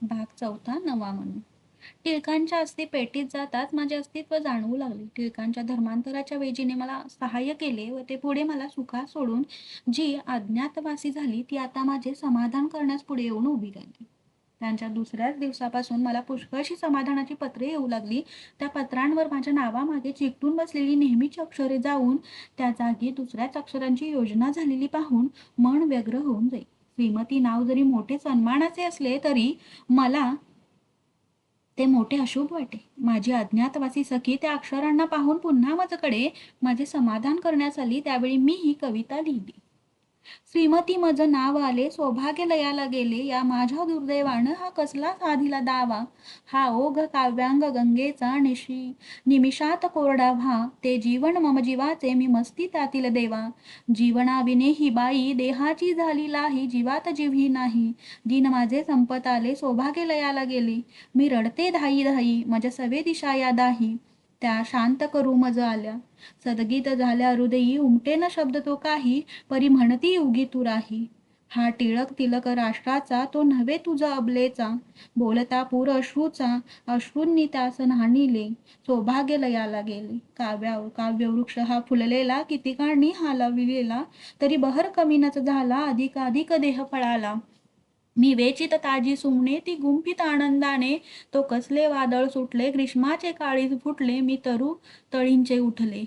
भाग चौथा नवा म्हणून. टिळकांच्या अस्थी पेटीत जाताच माझे अस्तित्व जाणवू लागले. टिळकांच्या धर्मांतराच्या वेजीने मला सहाय्य केले व ते पुढे मला सुखात सोडून जी अज्ञातवासी झाली ती आता माझे समाधान करण्यास पुढे येऊन उभी राहिली. त्यांच्या दुसऱ्याच दिवसापासून मला पुष्कळशी समाधानाची पत्रे येऊ लागली. त्या पत्रांवर माझ्या नावामागे चिकटून बसलेली नेहमीची अक्षरे जाऊन त्या जागी दुसऱ्याच अक्षरांची योजना झालेली पाहून मन व्यग्र होऊन जाई. श्रीमती नाव जरी मोठे सन्मानाचे असले तरी मला ते मोठे अशुभ वाटे. माझी अज्ञातवासी सखी त्या अक्षरांना पाहून पुन्हा माझ्याकडे माझे समाधान करण्यास आली. त्यावेळी मी ही कविता लिहिली. श्रीमती मज नाव आले सौभाग्य लयाला गेले, या माझ्या दुर्दैवानं हा कसला साधिला दावा. हा ओघ काव्यांग गंगेचा निमिषात कोरडा व्हा, ते जीवन मम जीवाचे मी मस्ती त्यातील देवा. जीवनाविने ही बाई देहाची झाली लाही, जीवात जीवही नाही. दिन माझे संपत आले सौभाग्य लयाला गेले, मी रडते धाई धाई मज सवे दिशा या दाही. त्या शांत करू मज आल्या सदगीत झाल्या हृदयी, उमटे न शब्द तो काही, परी म्हणती उगी तू राही. हा टिळक तिलक राष्ट्राचा तो नव्हे तुझा अबलेचा, बोलता पूर अश्रूचा अश्रूंनी त्यास न्हाणिले, सौभाग्य लयाला गेले. काव्यवृक्ष हा फुललेला किती काळनी हालविलेला, तरी बहर कमीनच झाला अधिकाधिक देह फळाला. मी वेचित ताजी सुमणे ती गुंफित आनंदाने, तो कसले वादळ सुटले ग्रीष्माचे काळीज फुटले, मी तरु तळींचे उठले.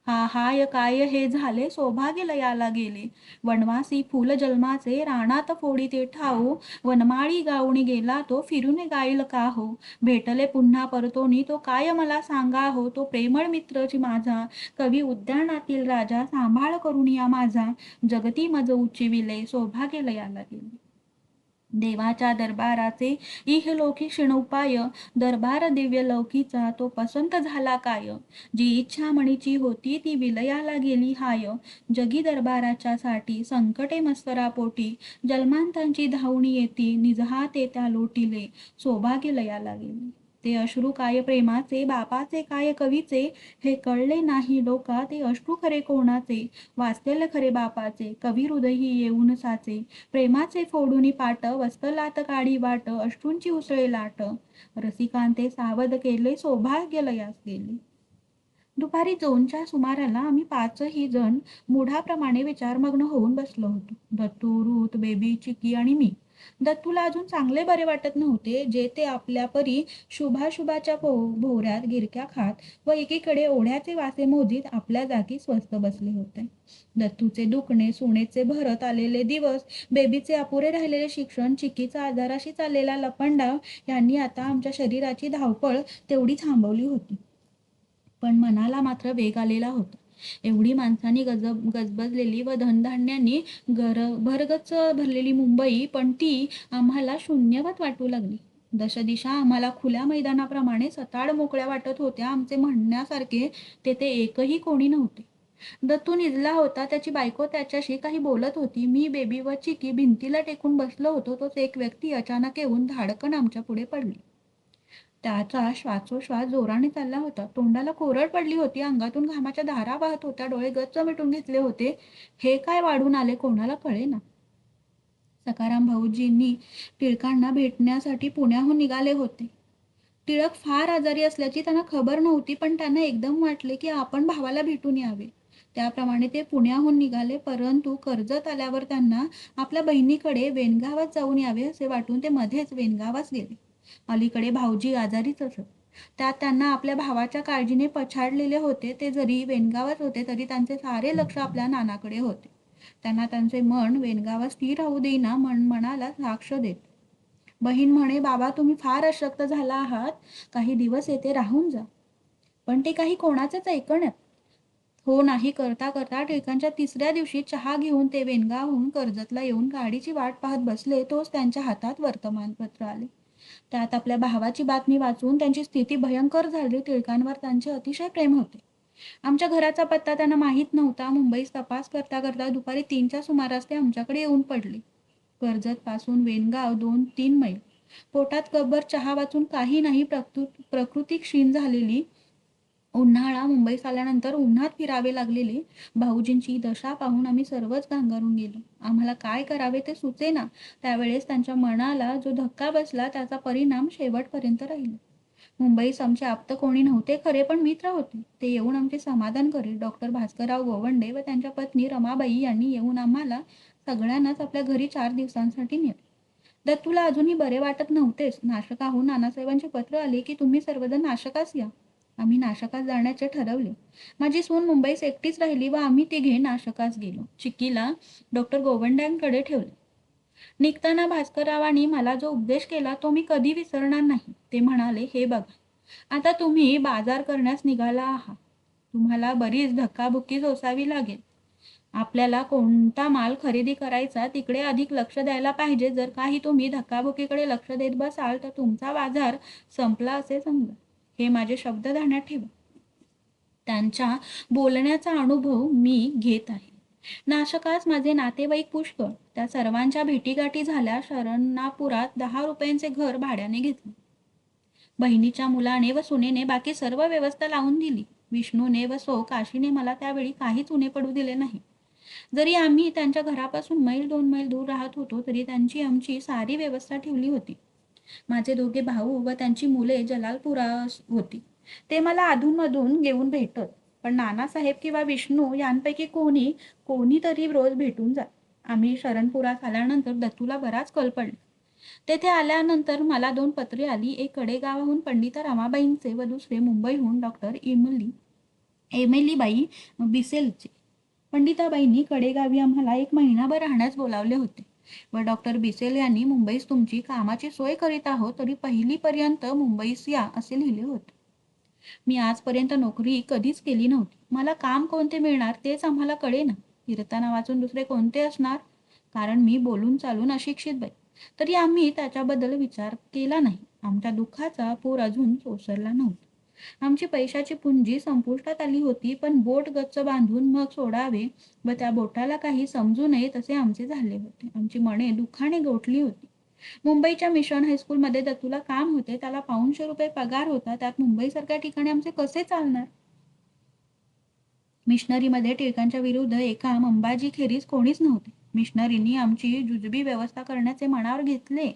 हा हाय काय हे झाले सौभाग्य लयाला गेले, वनवासी फुल जन्माचे रानात फोडी ते ठाऊ, वनमाळी गावणी गेला तो फिरून गाईल का हो. भेटले पुन्हा परतोनी तो काय मला सांगा हो, तो प्रेमळ मित्रची माझा कवी उद्यानातील राजा, सांभाळ करून या माझा जगती मज उच्चिविले, सौभाग्य लयाला गेले. देवाच्या दरबाराचे इहलोकी क्षणोपाय, दरबार दिव्य लौकीचा तो पसंत झाला काय. जी इच्छा मणीची होती ती विलयाला गेली हाय, जगी दरबाराच्या साठी संकटे मस्तरापोटी, जन्मांतांची धावणी येती निजहाते त्या लोटिले, सौभाग्य लयाला गेले. ते अश्रू काय प्रेमाचे बापाचे काय कवीचे, हे कळले नाही लोका ते अश्रू खरे कोणाचे, वाचलेले खरे बापाचे कवी हृदयी येऊन साचे, प्रेमाचे फोडूनी पाट वस्तलात काढी वाट, अश्रूंची उसळे लाट, रसिकांते सावध केले सौभाग्य लयास गेले. दुपारी 2च्या सुमाराला आम्ही 5ही जण मुढाप्रमाणे विचारमग्न होऊन बसलो होतो. दत्तू, रुत, बेबी, चिकी आणि मी. दत्तूला अजून चांगले बरे वाटत नव्हते. जे ते आपल्या परी शुभाशुभाच्या भोवऱ्यात गिरक्या खात व एकीकडे ओढ्याचे वासे मोजीत आपल्या जागी स्वस्थ बसले होते. दत्तूचे दुखणे, सुनेचे भरत आलेले दिवस, बेबीचे अपुरे राहिलेले शिक्षण, चिकीचा आजाराशी चाललेला लपंडाव यांनी आता आमच्या शरीराची धावपळ तेवढी थांबवली होती. पण मनाला मात्र वेग आलेला होता. एवढी माणसांनी गजबजलेली व धनधान्यांनी भरगच्च भरलेली मुंबई, पण ती आम्हाला शून्यवत वाटू लागली. दशदिशा आम्हाला खुल्या मैदानाप्रमाणे सताड मोकळ्या वाटत होत्या. आमचे म्हणण्यासारखे तेथे एकही कोणी नव्हते. दत्तू निजला होता. त्याची बायको त्याच्याशी काही बोलत होती. मी, बेबी व चिकी भिंतीला टेकून बसलो होतो. तोच एक व्यक्ती अचानक येऊन धाडकन आमच्या पुढे पडली. त्याचा श्वासोश्वास जोराने चालला होता. तोंडाला कोरड पडली होती. अंगातून घामाच्या धारा वाहत होत्या. डोळे गच्च मिटून घेतले होते. हे काय वाढून आले कोणाला कळेना. सखाराम भाऊजींनी टिळकांना भेटण्यासाठी पुण्याहून निघाले होते. टिळक फार आजारी असल्याची त्यांना खबर नव्हती, पण त्यांना एकदम वाटले की आपण भावाला भेटून यावे. त्याप्रमाणे ते पुण्याहून निघाले. परंतु कर्जत आल्यावर त्यांना आपल्या बहिणीकडे वेणगावात जाऊन यावे असे वाटून ते मध्येच वेणगावास गेले. अलीकडे भाऊजी आजारीच असत. त्यात त्यांना आपल्या भावाच्या काळजीने पछाडलेले होते. ते जरी वेणगावात होते तरी त्यांचे सारे लक्ष आपल्या नानाकडे होते. त्यांना त्यांचे मन वेणगावात स्थिर राहू देईना. मनाला साक्ष देत. बहीण म्हणे, बाबा तुम्ही फार अशक्त झाला आहात, काही दिवस येथे राहून जा. पण ते काही कोणाचेच ऐकण्यात हो नाही करता करता टिळकांच्या 3ऱ्या दिवशी चहा घेऊन ते वेणगावहून कर्जतला येऊन गाडीची वाट पाहत बसले. तोच त्यांच्या हातात वर्तमानपत्र आले. त्यात आपल्या भावाची बातमी वाचून त्यांची स्थिती भयंकर झाली. टिळकांवर त्यांचे अतिशय प्रेम होते. आमच्या घराचा पत्ता त्यांना माहीत नव्हता. मुंबईत तपास करता करता दुपारी 3च्या सुमारास ते आमच्याकडे येऊन पडले. कर्जत पासून वेणगाव 2-3 मैल. पोटात कपभर चहा वाचून काही नाही. प्रकृती क्षीण झालेली. उन्हाळा मुंबईत आल्यानंतर उन्हात फिरावे लागलेले भाऊजींची दशा पाहून आम्ही सर्वच गांगरून गेलो. आम्हाला काय करावे ते सुचेना. त्यावेळेस त्यांच्या मनाला जो धक्का बसला त्याचा परिणाम शेवटपर्यंत राहिला. मुंबईस आमचे आप्त कोणी नव्हते खरे, पण मित्र होते. ते येऊन आमचे समाधान करीत. डॉक्टर भास्करराव गोवंडे व त्यांच्या पत्नी रमाबाई यांनी येऊन आम्हाला सगळ्यांनाच आपल्या घरी 4 दिवसांसाठी नेले. दत्तूला अजूनही बरे वाटत नव्हतेच. नाशकाहून नानासाहेबांचे पत्र आले की तुम्ही सर्वजण नाशकास या. आम्ही नाशकास जाण्याचे ठरवले. माझी सून मुंबईस एकटीच राहिली व आम्ही तिघे नाशकास गेलो. चिक्कीला डॉक्टर गोवंड्यांकडे ठेवले. निघताना भास्कररावांनी मला जो उपदेश केला तो मी कधी विसरणार नाही. ते म्हणाले, हे बघा, आता तुम्ही बाजार करण्यास निघाला आहात. तुम्हाला बरीच धक्काबुक्की सोसावी लागेल. आपल्याला कोणता माल खरेदी करायचा तिकडे अधिक लक्ष द्यायला पाहिजे. जर काही तुम्ही धक्काबुक्कीकडे लक्ष देत बसाल तर तुमचा बाजार संपला असे समजा. हे माझे शब्द ध्यानात ठेवा. त्यांच्या बोलण्याचा अनुभव मी घेत आहे. नाशकास माझे नातेवाईक पुष्कळ. त्या सर्वांच्या भेटीगाठी झाल्या. शरणापुरात 10 रुपयांचे घर भाड्याने घेतले. बहिणीच्या मुलाने व सुनेने बाकी सर्व व्यवस्था लावून दिली. विष्णूने व सौ काशीने मला त्यावेळी काहीच उणे पडू दिले नाही. जरी आम्ही त्यांच्या घरापासून मैल 2 मैल दूर राहत होतो तरी त्यांची आमची सारी व्यवस्था ठेवली होती. माझे दोघे भाऊ व त्यांची मुले जलालपुरात होती. ते मला अधूनमधून येऊन भेटत. पण नानासाहेब किंवा विष्णू यांपैकी कोणीतरी रोज भेटून जात. आम्ही शरणपुरात आल्यानंतर दत्तूला बराच कल पडला. तेथे आल्यानंतर मला 2 पत्रे आली. एक कडेगावाहून पंडिता रमाबाईंचे व दुसरे मुंबईहून डॉक्टर एमिलीबाई बिसेलचे. पंडिताबाईंनी कडेगावी आम्हाला 1 महिनाभर राहण्यास बोलावले होते व डॉक्टर बिसेल यांनी मुंबईस तुमची कामाची सोय करीत आहोत तरी पहिलीपर्यंत मुंबईस या असे लिहिले होते. मी आजपर्यंत नोकरी कधीच केली नव्हती. मला काम कोणते मिळणार तेच आम्हाला कळेना. कीर्तना वाचून दुसरे कोणते असणार, कारण मी बोलून चालून अशिक्षित बाई. तरी आम्ही त्याच्याबद्दल विचार केला नाही. आमच्या दुःखाचा पूर अजून ओसरला नव्हता. आमची पैशाची पुंजी संपुष्टात आली होती, पण बोट गच्च बांधून मग सोडावे व त्या बोटाला काही समजू नये तसे आमचे झाले होते. आमची मने दुःखाने गोठली होती. मुंबईच्या मिशन हायस्कूलमध्ये दत्तूला काम होते. त्याला ₹500 पगार होता. त्यात मुंबईसारख्या ठिकाणी आमचे कसे चालणार? मिशनरीमध्ये टिळकांच्या विरुद्ध एका अंबाजीखेरीज कोणीच नव्हते. मिशनरींनी आमची जुजबी व्यवस्था करण्याचे मनावर घेतले.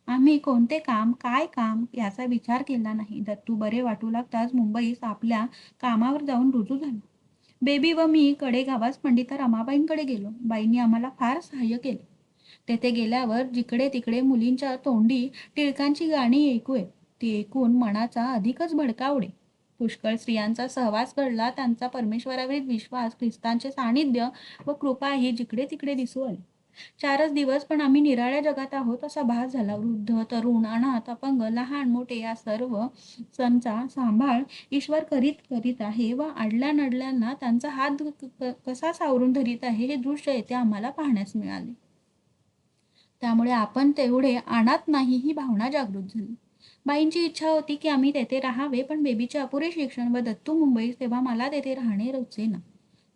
आम्ही कोणते काम, काय काम याचा विचार केला नाही. दत्तू बरे वाटू लागताच मुंबईस आपल्या कामावर जाऊन रुजू झालो. बेबी व मी कडेगावास पंडिता रमाबाईंकडे गेलो. बाईंनी आम्हाला फार सहाय्य केले. तेथे गेल्यावर जिकडे तिकडे मुलींच्या तोंडी टिळकांची गाणी ऐकू येत. ती ऐकून मनाचा अधिकच भडका उडे. पुष्कळ स्त्रियांचा सहवास घडला. त्यांचा परमेश्वरावरील विश्वास, ख्रिस्तांचे सानिध्य व कृपा ही जिकडे तिकडे दिसू आली. 4च दिवस पण आम्ही निराळ्या जगात आहोत असा भास झाला. वृद्ध, तरुण, अनाथ, अपंग, लहान मोठे या सर्व संचा सांभाळ ईश्वर करीत आहे व आडल्या नडल्यांना त्यांचा हात कसा सावरून धरीत आहे हे दृश्य येथे आम्हाला पाहण्यास मिळाले. त्यामुळे आपण तेवढे अनाथ नाही ही भावना जागृत झाली. बाईंची इच्छा होती की आम्ही तेथे राहावे, पण बेबीचे अपुरे शिक्षण व दत्तू मुंबईत, तेव्हा मला तेथे राहणे रुचेना.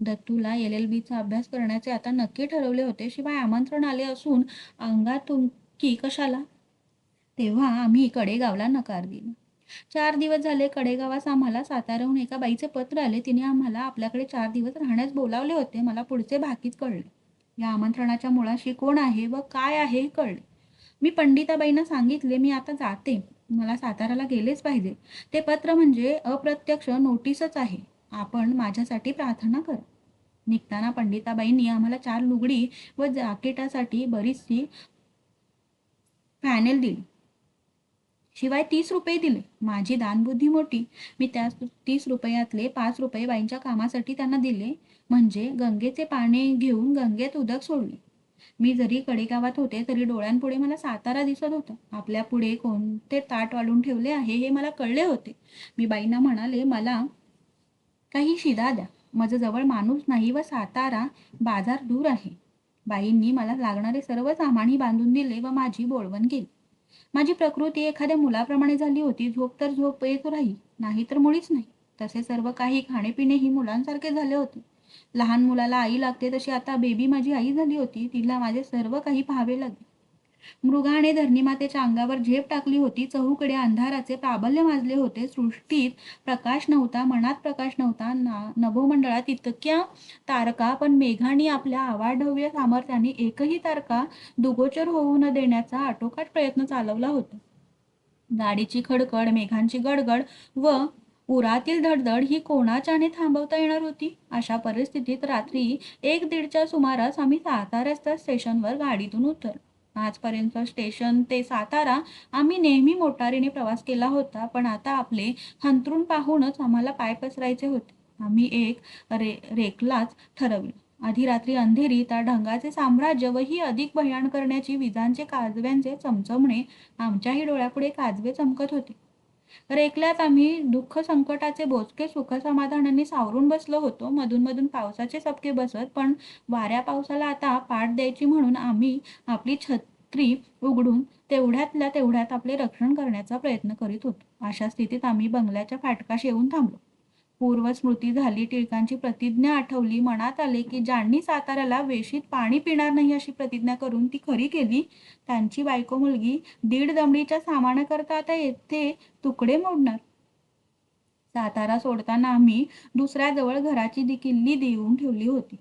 दत्तूला LLBचा अभ्यास करण्याचे आता नक्की ठरवले होते. शिवाय आमंत्रण आले असून अंगात की कशाला? तेव्हा आम्ही कडेगावला नकार दिला. 4 दिवस झाले कडेगावास आम्हाला साताऱ्याहून एका बाईचे पत्र आले. तिने आम्हाला आपल्याकडे 4 दिवस राहण्यास बोलावले होते. मला पुढचे बाकीच कळले. या आमंत्रणाच्या मुळाशी कोण आहे व काय आहे हे कळले. मी पंडिताबाईंना सांगितले, मी आता जाते. मला साताऱ्याला गेलेच पाहिजे. ते पत्र म्हणजे अप्रत्यक्ष नोटीसच आहे. आपण माझ्यासाठी प्रार्थना करा. निघताना पंडिताबाईंनी आम्हाला 4 लुगडी व जाकेटासाठी बरीचशी पॅनेल दिली. शिवाय 30 रुपये दिले. माझी दानबुद्धी मोठी. मी त्या 30 रुपयातले 5 रुपये बाईंच्या कामासाठी त्यांना दिले. म्हणजे गंगेचे पाणी घेऊन गंगेत उदक सोडले. मी जरी कडेगावात होते तरी डोळ्यांपुढे मला सातारा दिसत होता. आपल्या पुढे कोणते ताट वाढून ठेवले आहे हे मला कळले होते. मी बाईंना म्हणाले, मला काही शिदा द्या. माझं जवळ माणूस नाही व सातारा बाजार दूर आहे. बाईंनी मला लागणारे सर्व सामानही बांधून दिले व माझी बोळवण केली. माझी प्रकृती एखाद्या मुलाप्रमाणे झाली होती. झोप तर झोप येत राही, नाही तर मुळीच नाही. तसे सर्व काही खाणेपिणेही मुलांसारखे झाले होते. लहान मुलाला आई लागते तशी आता बेबी माझी आई झाली होती. तिला माझे सर्व काही पाहावे लागले. मृगाने धरणीमातेच्या अंगावर झेप टाकली होती. चहूकडे अंधाराचे प्राबल्य माजले होते. सृष्टीत प्रकाश नव्हता, मनात प्रकाश नव्हता. नभोमंडळात इतक्या तारका, पण मेघांनी आपल्या अवाढव्य सामर्थ्याने एकही तारका दुगोचर होऊ न देण्याचा आटोकाट प्रयत्न चालवला होता. गाडीची खडखड, मेघांची गडगड व उरातील धडधड ही कोणाच्याने थांबवता येणार होती? अशा परिस्थितीत रात्री 1:30च्या सुमारास आम्ही सातारा स्टेशनवर गाडीतून उतरलो. आजपर्यंत स्टेशन ते सातारा आम्ही नेहमी मोटारीने प्रवास केला होता, पण आता आपले अंथरूण पाहूनच आम्हाला पाय पसरायचे होते. आम्ही एक रेकलाच ठरवलं. आधी रात्री अंधेरी, त्या ढगाचे साम्राज्य व ही अधिक भयान करण्याची विजांचे काजव्यांचे चमचमणे आमच्याही डोळ्यापुढे काजवे चमकत होते. रेकल्यात आम्ही दुःख संकटाचे बोचके सुखसमाधानाने सावरून बसलो होतो. मधून मधून पावसाचे सपके बसत, पण वाऱ्या पावसाला आता पाठ द्यायची म्हणून आम्ही आपली छत्री उघडून तेवढ्यातल्या तेवढ्यात आपले रक्षण करण्याचा प्रयत्न करीत होतो. अशा स्थितीत आम्ही बंगल्याच्या फाटकाशी येऊन थांबलो. पूर्वस्मृती झाली. टिळकांची प्रतिज्ञा आठवली. मनात आले की ज्यांनी साताऱ्याला वेशीत पाणी पिणार नाही अशी प्रतिज्ञा करून ती खरी केली, त्यांची बायको मुलगी 1.5 दमडीच्या सामानाकरता आता येथे तुकडे मोडणार. सातारा सोडताना आम्ही दुसऱ्याजवळ घराची किल्ली देऊन ठेवली होती.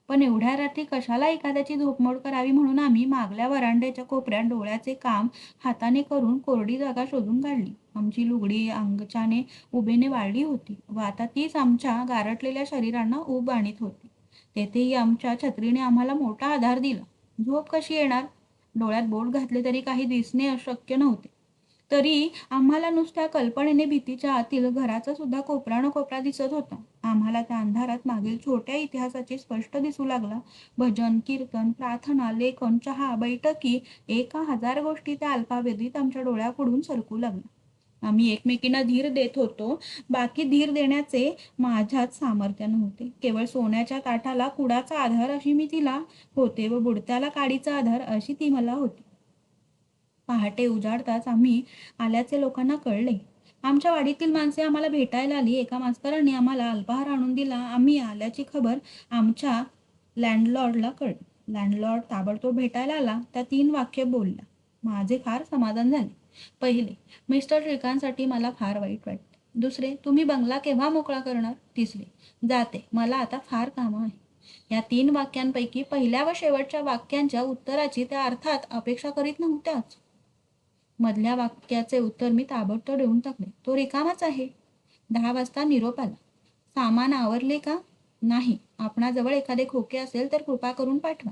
पण एवढ्या रात्री कशाला एखाद्याची झोपमोड करावी म्हणून आम्ही मागल्या वरांड्याच्या कोपऱ्यात डोळ्याचे काम हाताने करून कोरडी जागा शोधून काढली. आमची लुगडी अंगच्याने उभेने वाळली होती व आता तीच आमच्या गारटलेल्या शरीरांना ऊब आणीत होती. तेथेही आमच्या छत्रीने आम्हाला मोठा आधार दिला. झोप कशी येणार? डोळ्यात बोट घातले तरी काही दिसणे अशक्य नव्हते. तरी आम्हाला नुसत्या कल्पनेने भीतीच्या आतील घराचा सुद्धा कोपरा न कोपरा दिसत होता. आम्हाला त्या अंधारात मागील छोट्या इतिहासाचे स्पष्ट दिसू लागला. भजन, कीर्तन, प्रार्थना, लेखन, चहा, बैठकी, 1000 गोष्टी त्या अल्पावधीत आमच्या डोळ्यापुढून सरकू लागल्या. आम्ही एकमेकींना धीर देत होतो. बाकी धीर देण्याचे माझ्यात सामर्थ्य नव्हते. केवळ सोन्याच्या ताटाला कुडाचा आधार अशी मी तिला होते व बुडत्याला काडीचा आधार अशी ती मला होती. पहाटे उजाडताच आम्ही आल्याचे लोकांना कळले. आमच्या वाडीतील माणसे आम्हाला भेटायला आली. एका मास्तरांनी आम्हाला अल्पाहार आणून दिला. आम्ही आल्याची खबर आमच्या लँडलॉर्डला कळली. लँडलॉर्ड ताबडतोब भेटायला आला. त्या 3 वाक्य बोलला. माझे फार समाधान झाले. पहिले, मिस्टर टिळकांसाठी मला फार वाईट वाटते. दुसरे, तुम्ही बंगला केव्हा मोकळा करणार? तिसरे, जाते, मला आता फार कामं आहे. या 3 वाक्यांपैकी पहिल्या व शेवटच्या वाक्यांच्या उत्तराची त्या अर्थात अपेक्षा करीत नव्हत्याच. मधल्या वाक्याचे उत्तर मी ताबडतोब देऊन टाकले. तो रिकामाच आहे. 10 वाजता निरोप आला. सामान आवरले का? नाही. आपणाजवळ एखादे खोके असेल तर कृपा करून पाठवा.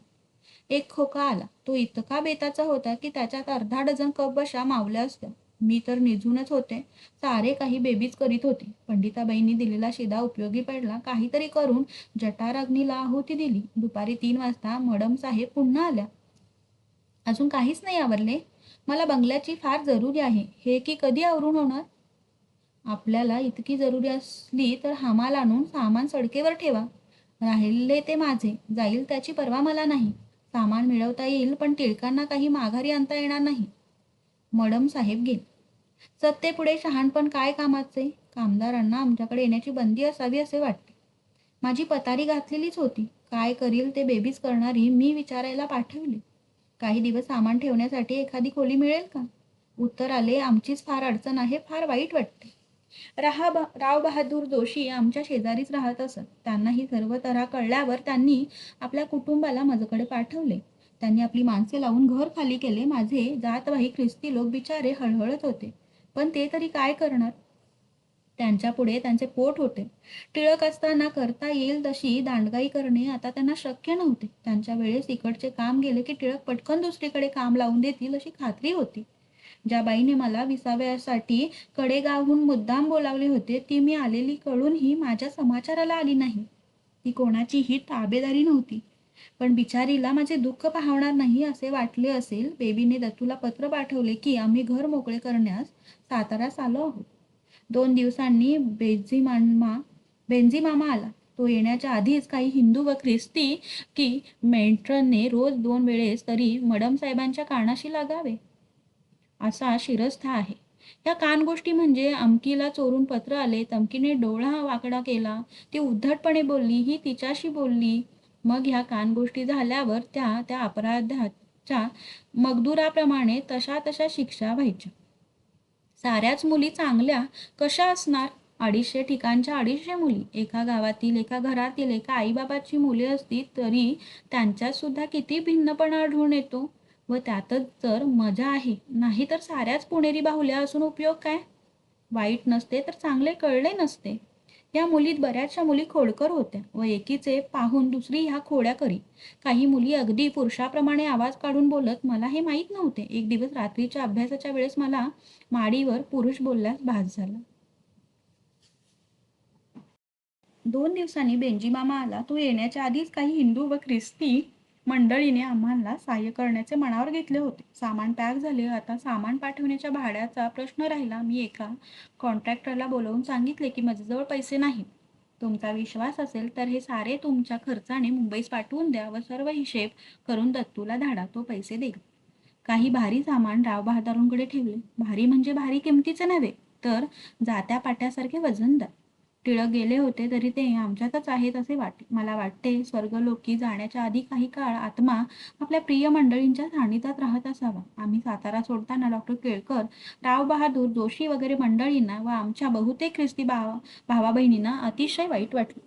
एक खोका आला. तो इतका बेताचा होता की त्याच्यात अर्धा डझन कप बशा मावल्या असत्या. मी तर निजूनच होते. सारे काही बेबीच करीत होती. पंडिताबाईंनी दिलेला शिदा उपयोगी पडला. काहीतरी करून जठाराग्नीला आहुती दिली. दुपारी 3 वाजता मडम साहेब पुन्हा आल्या. अजून काहीच नाही आवरले? मला बंगल्याची फार जरुरी आहे. हे की कधी आवरून होणार? आपल्याला इतकी जरुरी असली तर हमाल आणून सामान सडकेवर ठेवा. राहिले ते माझे. जाईल त्याची पर्वा मला नाही. सामान मिळवता येईल, पण टिळकांना काही माघारी आणता येणार नाही. मडम साहेब गेले. सत्तेपुढे शहाणपण काय कामाचे? कामदारांना आमच्याकडे येण्याची बंदी असावी असे वाटते. माझी पतारी घातलेलीच होती. काय करील ते बेबीच करणारी मी विचारायला पाठवली. काही दिवस सामान ठेवण्यासाठी एखादी खोली मिळेल का? उत्तर आले, आमचीच फार अडचण आहे. फार वाईट वाटते. राव बहादूर जोशी आमच्या शेजारीच राहत असत. त्यांना ही सर्व तऱ्हा कळल्यावर त्यांनी आपल्या कुटुंबाला माझ्याकडे पाठवले. त्यांनी आपली माणसे लावून घर खाली केले. माझे जातवाही ख्रिस्ती लोक बिचारे हळहळत होते. पण ते तरी काय करणार? त्यांच्या पुढे त्यांचे पोट होते. टिळक असताना करता येईल तशी दांडगाई करणे आता त्यांना शक्य नव्हते. त्यांच्या वेळेस इकडचे काम गेले की टिळक पटकन दुसरीकडे काम लावून देतील अशी खात्री होती. ज्या बाईने मला विसाव्यासाठी कडेगावहून मुद्दाम बोलावले होते, ती मी आलेली कळूनही माझ्या समाचाराला आली नाही. ती कोणाचीही ताबेदारी नव्हती. पण बिचारीला माझे दुःख पाहणार नाही असे वाटले असेल. बेबीने दत्तूला पत्र पाठवले की आम्ही घर मोकळे करण्यास साताऱ्यास आलो आहोत. 2 दिवसांनी बेंझीमामा आला. तो येण्याच्या आधीच काही हिंदू व ख्रिस्ती की मेट्रनने रोज 2 वेळेस तरी मडम साहेबांच्या कानाशी लागावे असा शिरस्था आहे. या कानगोष्टी म्हणजे अमकीला चोरून पत्र आले, तमकीने डोळा वाकडा केला, ती उद्धटपणे बोलली, ही तिच्याशी बोलली. मग ह्या कानगोष्टी झाल्यावर त्या अपराधात च्या मगदुराप्रमाणे तशा तशा शिक्षा व्हायच्या. साऱ्याच मुली चांगल्या कशा असणार? 250 ठिकाणच्या 250 मुली. एका गावातील, एका घरातील, एका आईबाबाची मुले असती तरी त्यांच्यात सुद्धा किती भिन्नपणा आढळून येतो. व त्यातच जर मजा आहे, नाही तर साऱ्याच पुणेरी बाहुल्या असून उपयोग काय? वाईट नसते तर चांगले कळले नसते. या मुलीत बऱ्याचशा मुली खोडकर होत्या व एकीचे पाहून दुसरी ह्या खोड्या करी. काही मुली अगदी पुरुषाप्रमाणे आवाज काढून बोलत. मला हे माहीत नव्हते. एक दिवस रात्रीच्या अभ्यासाच्या वेळेस मला माडीवर पुरुष बोलल्यास भास झाला. 2 दिवसांनी बेंजीमामा आला. तो येण्याच्या आधीच काही हिंदू व ख्रिस्ती मंडळीने आम्हाला सहाय्य करण्याचे मनावर घेतले होते. सामान पॅक झाले. आता सामान पाठवण्याच्या भाड्याचा प्रश्न राहिला. मी एका कॉन्ट्रॅक्टरला बोलावून सांगितले की माझ्याजवळ पैसे नाहीत. तुमचा विश्वास असेल तर हे सारे तुमच्या खर्चाने मुंबईस पाठवून द्या व सर्व हिशेब करून दत्तूला धाडा. तो पैसे देईल. काही भारी सामान राव बहादरांकडे ठेवले. भारी म्हणजे भारी किमतीचे नव्हे, तर जात्या पाट्यासारखे वजनदार. टिळक गेले होते तरी ते आमच्यातच आहेत असे वाटे. मला वाटते स्वर्गलोकी जाण्याच्या आधी काही काळ आत्मा आपल्या प्रिय मंडळींच्या सानिध्यात राहत असावा. आम्ही सातारा सोडताना डॉक्टर केळकर, राव बहादूर, जोशी वगैरे मंडळींना व आमच्या बहुतेक ख्रिस्ती भावा बहिणींना अतिशय वाईट वाटले.